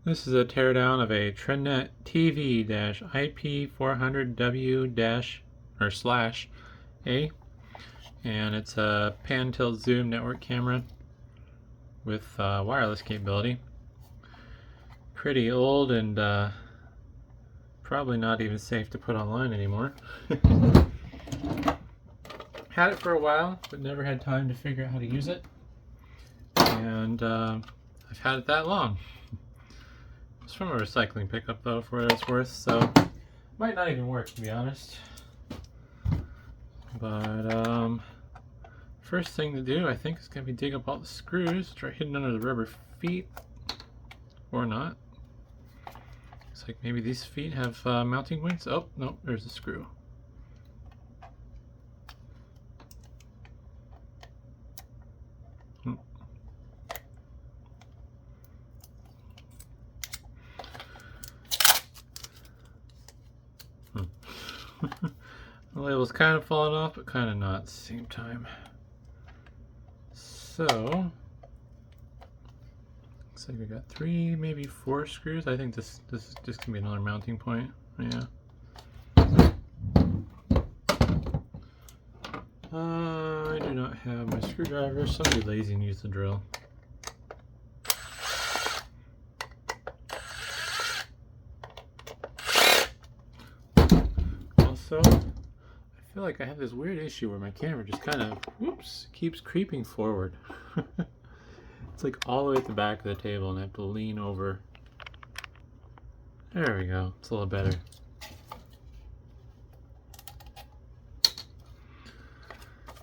This is a teardown of a Trendnet TV-IP400W-/A, and it's a pan tilt zoom network camera with wireless capability. Pretty old and probably not even safe to put online anymore. Had it for a while, but never had time to figure out how to use it. And I've had it that long. It's from a recycling pickup though, for what it's worth, so might not even work, to be honest. But first thing to do, I think, is gonna be dig up all the screws, which are hidden under the rubber feet, or not. Looks like maybe these feet have mounting points. Oh no, there's a screw. The label's kind of falling off, but kind of not at the same time. So, looks like we got 3, maybe 4 screws. I think this is just gonna be another mounting point. Yeah. I do not have my screwdriver. Somebody lazy and use the drill. Also, I feel like I have this weird issue where my camera just kind of, whoops, keeps creeping forward. It's like all the way at the back of the table and I have to lean over. There we go, it's a little better.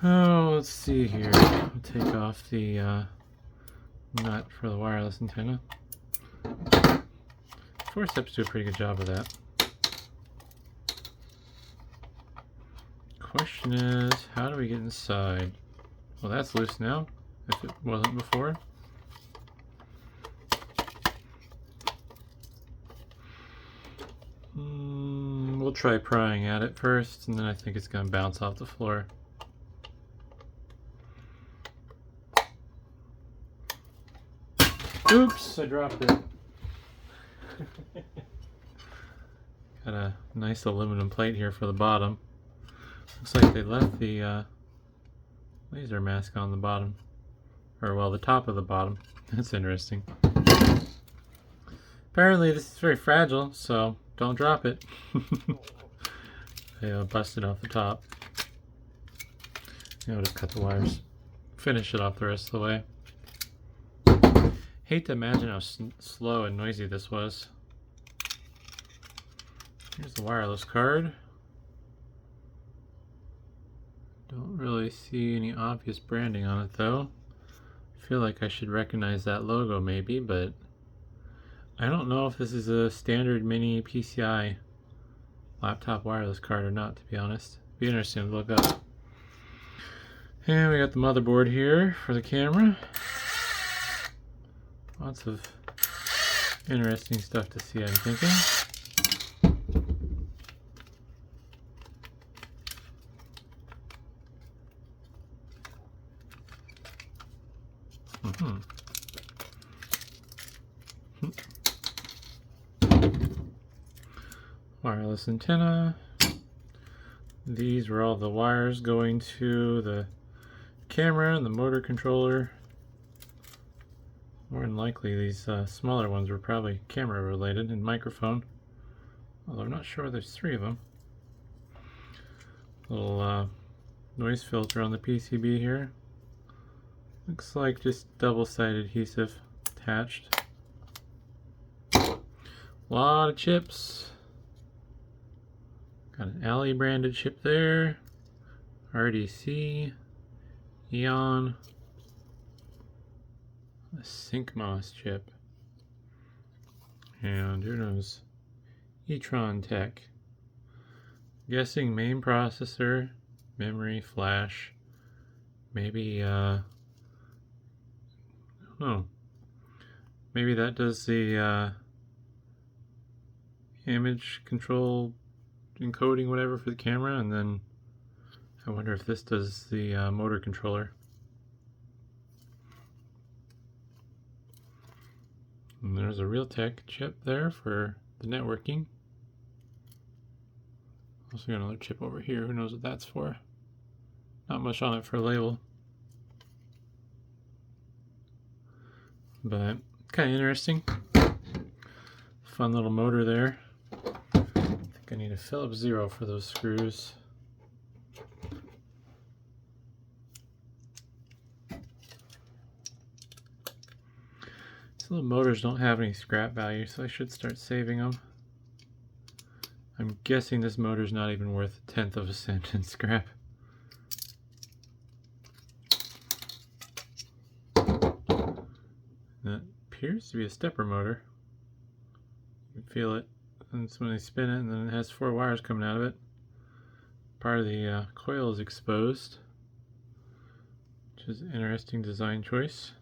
Oh, let's see here. I'll take off the nut for the wireless antenna. Forceps do a pretty good job of that. Question is, how do we get inside? Well, that's loose now, if it wasn't before. We'll try prying at it first, and then I think it's going to bounce off the floor. Oops, I dropped it. Got a nice aluminum plate here for the bottom. Looks like they left the laser mask on the bottom. Or, well, the top of the bottom. That's interesting. Apparently this is very fragile, so don't drop it. I busted off the top. I'll just cut the wires. Finish it off the rest of the way. Hate to imagine how slow and noisy this was. Here's the wireless card. Don't really see any obvious branding on it though. I feel like I should recognize that logo maybe, but I don't know if this is a standard mini PCI laptop wireless card or not, to be honest. Be interesting to look up. And we got the motherboard here for the camera. Lots of interesting stuff to see, I'm thinking. Wireless antenna. These were all the wires going to the camera and the motor controller. More than likely these smaller ones were probably camera related and microphone, although I'm not sure there's 3 of them. Little noise filter on the PCB here. Looks like just double-sided adhesive attached. A lot of chips. Got an Ali branded chip there. RDC, Eon, a SyncMOS chip, and who knows, e-tron Tech. Guessing main processor, memory, flash, maybe I don't know, maybe that does the image control encoding whatever for the camera, and then I wonder if this does the motor controller. And there's a Realtek chip there for the networking. Also got another chip over here. Who knows what that's for? Not much on it for a label. But kind of interesting. Fun little motor there. I think I need a Phillips 0 for those screws. These little motors don't have any scrap value, so I should start saving them. I'm guessing this motor's not even worth 1/10 of a cent in scrap. That appears to be a stepper motor. You can feel it. And it's when they spin it, and then it has 4 wires coming out of it. Part of the coil is exposed, which is an interesting design choice.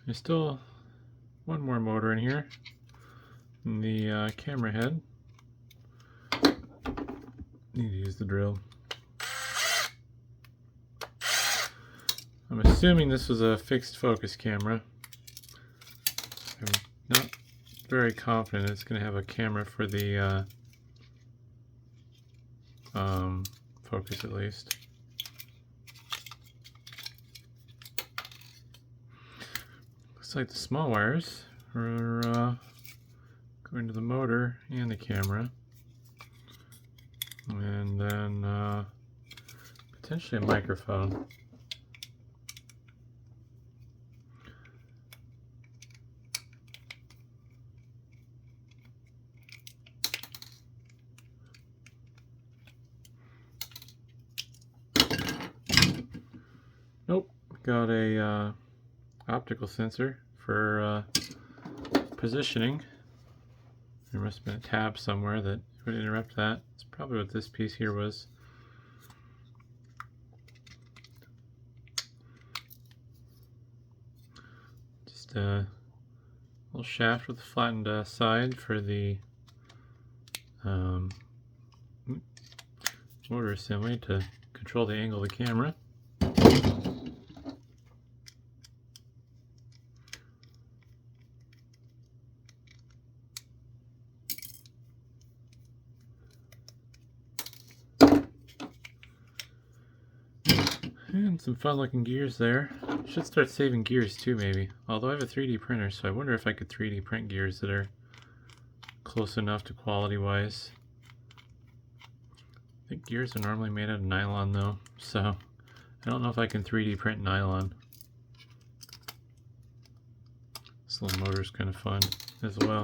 There's still one more motor in here, in the camera head. Need to use the drill. I'm assuming this was a fixed focus camera. I'm not very confident it's going to have a camera for the focus, at least. Looks like the small wires are going to the motor and the camera, and then potentially a microphone. Nope, got a optical sensor for positioning. There must have been a tab somewhere that would interrupt that. It's probably what this piece here was. Just a little shaft with a flattened side for the motor assembly to control the angle of the camera. And some fun looking gears there. Should start saving gears too, maybe. Although I have a 3D printer, so I wonder if I could 3D print gears that are close enough to quality wise. I think gears are normally made out of nylon though, so I don't know if I can 3D print nylon. This little motor's kind of fun as well.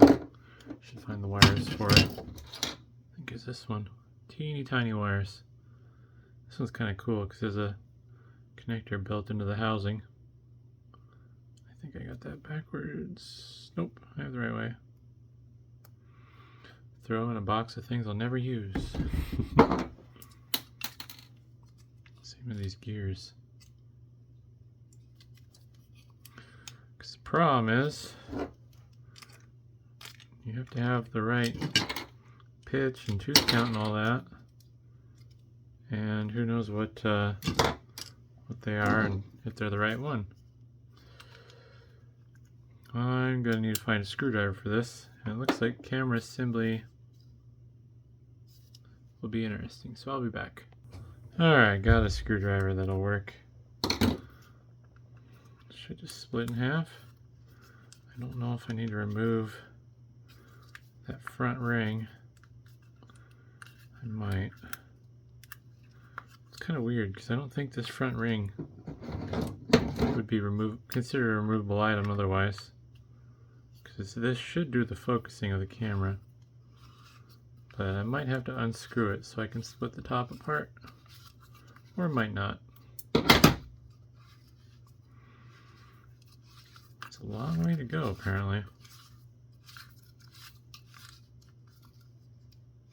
Should find the wires for it. I think it's this one. Teeny tiny wires. This one's kind of cool because there's a connector built into the housing. I think I got that backwards. Nope, I have the right way. Throw in a box of things I'll never use. Same with these gears. Because the problem is, you have to have the right pitch and tooth count and all that. And who knows what they are and if they're the right one. I'm going to need to find a screwdriver for this. And it looks like camera assembly will be interesting, so I'll be back. Alright, got a screwdriver that'll work. Should just split in half. I don't know if I need to remove that front ring. I might. It's kind of weird because I don't think this front ring would be considered a removable item otherwise. Because this should do the focusing of the camera. But I might have to unscrew it so I can split the top apart. Or might not. It's a long way to go apparently.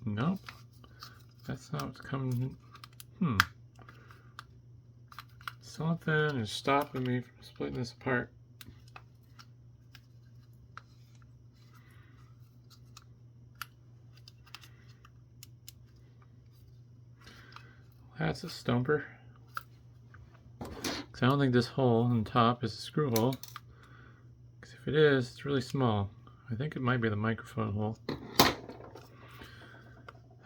Nope. That's not what's coming. Something is stopping me from splitting this apart. That's a stumper. 'Cause I don't think this hole on top is a screw hole. If it is, it's really small. I think it might be the microphone hole.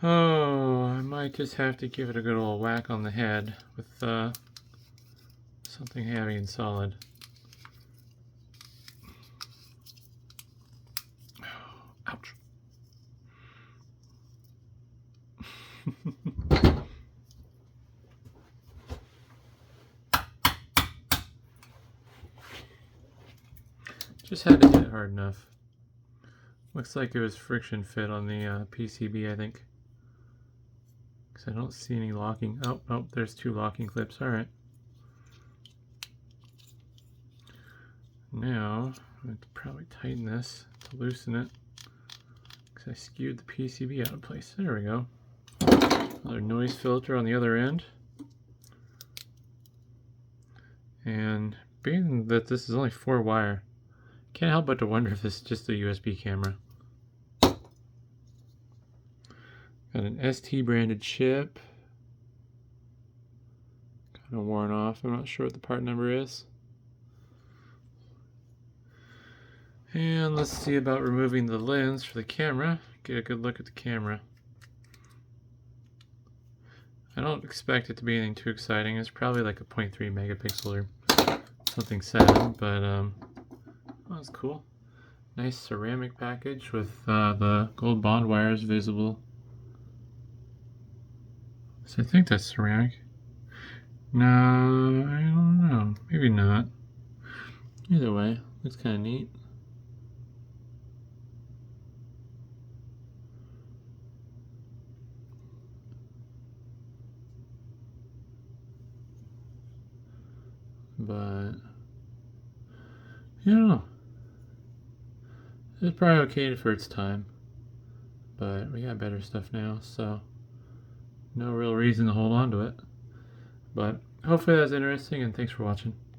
Oh, I might just have to give it a good old whack on the head with something heavy and solid. Ouch. Just had to hit it hard enough. Looks like it was friction fit on the PCB, I think. Because I don't see any locking. Oh, there's 2 locking clips. Alright. Now, I'm going to probably tighten this to loosen it. Because I skewed the PCB out of place. There we go. Another noise filter on the other end. And being that this is only 4 wire, can't help but to wonder if this is just a USB camera. Got an ST branded chip. Kind of worn off. I'm not sure what the part number is. And let's see about removing the lens for the camera. Get a good look at the camera. I don't expect it to be anything too exciting. It's probably like a 0.3 megapixel or something sad, but oh, that's cool. Nice ceramic package with the gold bond wires visible. So I think that's ceramic. No, I don't know. Maybe not. Either way, looks kind of neat. But you know, it's probably okay for its time. But we got better stuff now, so no real reason to hold on to it. But hopefully that's interesting, and thanks for watching.